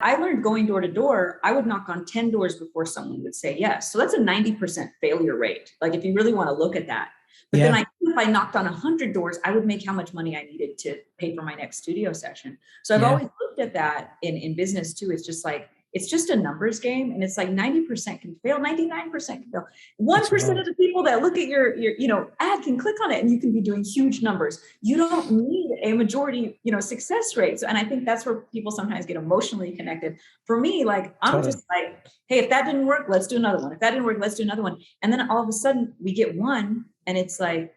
I learned going door to door, I would knock on 10 doors before someone would say yes. So that's a 90% failure rate. Like if you really want to look at that. But then if I knocked on 100 doors, I would make how much money I needed to pay for my next studio session. So I've always looked at that in business too. It's just like, it's just a numbers game. And it's like 90% can fail, 99% can fail. 1% of the people that look at your ad can click on it and you can be doing huge numbers. You don't need a majority, success rate. So, and I think that's where people sometimes get emotionally connected. For me, like, I'm just like, hey, if that didn't work, let's do another one. If that didn't work, let's do another one. And then all of a sudden we get one and it's like,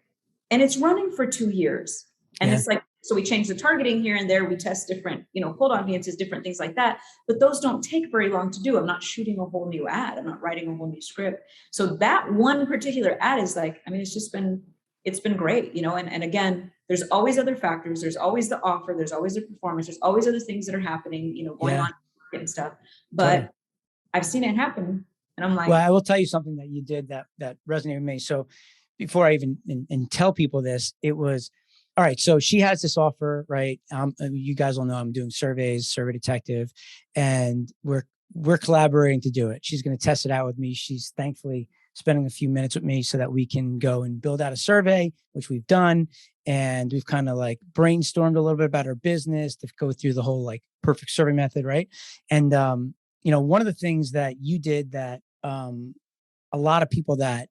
and it's running for 2 years. And it's like, so we change the targeting here and there. We test different, cold audiences, different things like that. But those don't take very long to do. I'm not shooting a whole new ad. I'm not writing a whole new script. So that one particular ad is like, I mean, it's been great, and again, there's always other factors. There's always the offer. There's always the performance. There's always other things that are happening, going on and stuff. But I've seen it happen. And I'm like, well, I will tell you something that you did that resonated with me. So before I even and tell people this, it was, all right, so she has this offer, right? You guys all know I'm doing surveys, Survey Detective, and we're collaborating to do it. She's going to test it out with me. She's thankfully spending a few minutes with me so that we can go and build out a survey, which we've done. And we've kind of like brainstormed a little bit about her business to go through the whole like perfect survey method, right? And, one of the things that you did that a lot of people that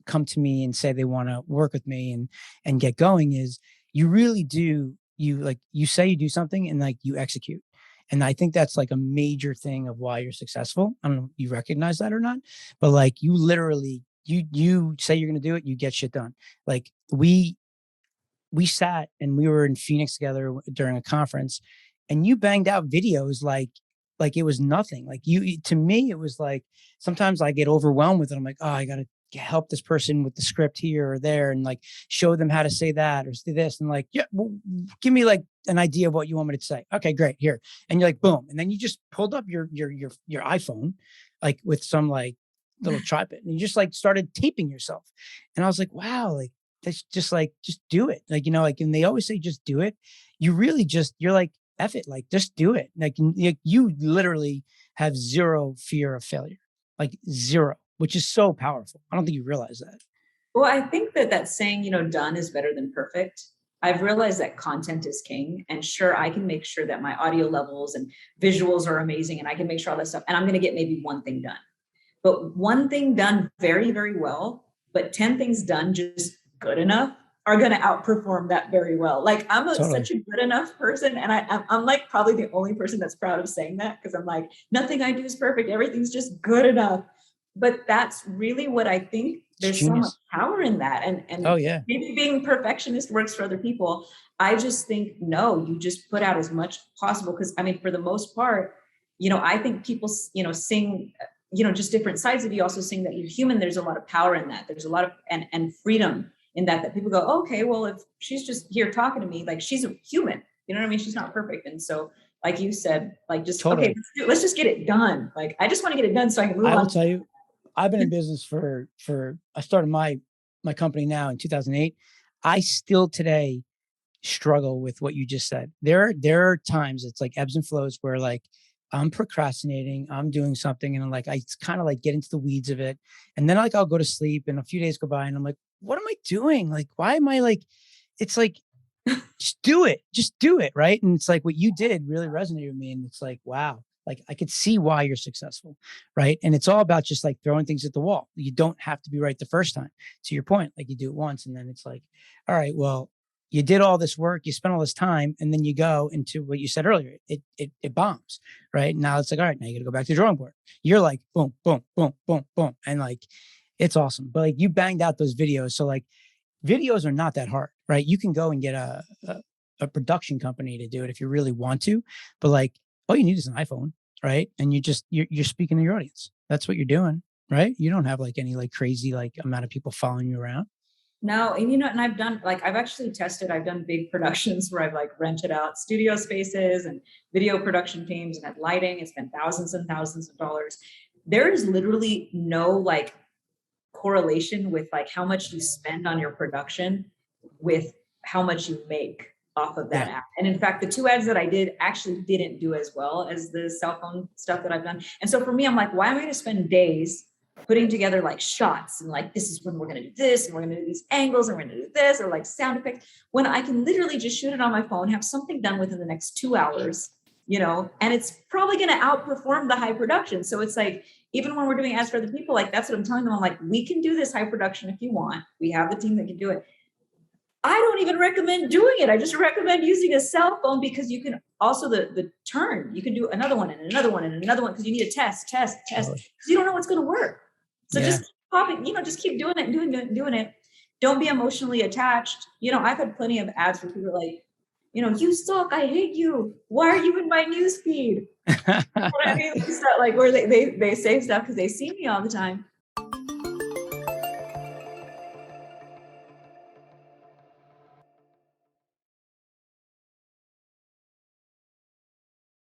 come to me and say they want to work with me and get going is you really do, you say you do something and like you execute. And I think that's like a major thing of why you're successful. I don't know if you recognize that or not, but like you literally, you say you're going to do it, you get shit done. Like we sat and we were in Phoenix together during a conference and you banged out videos like it was nothing. Like to me, it was like, sometimes I get overwhelmed with it. I'm like, oh, I got to help this person with the script here or there and like show them how to say that or say this. And like, yeah, well, give me like an idea of what you want me to say. Okay, great. Here. And you're like, boom. And then you just pulled up your iPhone, like with some like little tripod and you just like started taping yourself. And I was like, wow, like that's just like, just do it. Like, like, and they always say, just do it. You really you're like, F it, like just do it. Like you literally have zero fear of failure, like zero, which is so powerful. I don't think you realize that. Well, I think that saying, done is better than perfect. I've realized that content is king. And sure, I can make sure that my audio levels and visuals are amazing and I can make sure all that stuff. And I'm going to get maybe one thing done. But one thing done very, very well, but 10 things done just good enough are going to outperform that very well. Like I'm such a good enough person. And I'm like probably the only person that's proud of saying that because I'm like, nothing I do is perfect. Everything's just good enough. But that's really what I think. There's so much power in that. And maybe being perfectionist works for other people. I just think, no, you just put out as much possible. Because I mean, for the most part, I think people, sing, just different sides of you also sing that you're human. There's a lot of power in that. There's a lot of, and freedom in that people go, okay, well, if she's just here talking to me, like she's a human, you know what I mean? She's not perfect. And so, like you said, like just, okay, let's just get it done. Like, I just want to get it done so I can move on. I will tell you, I've been in business for, I started my company now in 2008. I still today struggle with what you just said. There are times it's like ebbs and flows where like, I'm procrastinating, I'm doing something. And I'm like, I kind of like get into the weeds of it. And then like, I'll go to sleep and a few days go by and I'm like, what am I doing? Like, why am I like, it's like, just do it. Right. And it's like, what you did really resonated with me. And it's like, wow, like I could see why you're successful. Right. And it's all about just like throwing things at the wall. You don't have to be right the first time, to your point. Like you do it once and then it's like, all right, well, you did all this work, you spent all this time, and then you go into what you said earlier. It bombs, right? Now it's like, all right, now you got to go back to the drawing board. You're like, boom, boom, boom, boom, boom. And like, it's awesome. But like you banged out those videos. So like videos are not that hard, right? You can go and get a production company to do it if you really want to. But like, all you need is an iPhone, right? And you're speaking to your audience. That's what you're doing, right? You don't have like any like crazy like amount of people following you around. No, and and I've done like I've done big productions where I've like rented out studio spaces and video production teams and had lighting and spent thousands and thousands of dollars. There is literally no like correlation with like how much you spend on your production with how much you make. off of that app. And in fact, the 2 ads that I did actually didn't do as well as the cell phone stuff that I've done. And so for me, I'm like, why am I going to spend days putting together like shots and like, this is when we're going to do this, and we're going to do these angles, and we're going to do this, or like sound effects, when I can literally just shoot it on my phone, have something done within the next 2 hours, and it's probably going to outperform the high production. So it's like, even when we're doing ads for other people, like that's what I'm telling them. I'm like, we can do this high production if you want. We have the team that can do it. I don't even recommend doing it. I just recommend using a cell phone, because you can also the turn. You can do another one and another one and another one, because you need to test, because you don't know what's going to work. So just keep popping, just keep doing it and doing it. Don't be emotionally attached. I've had plenty of ads where people are like, you suck, I hate you. Why are you in my newsfeed? You know what I mean? Like where they say stuff because they see me all the time.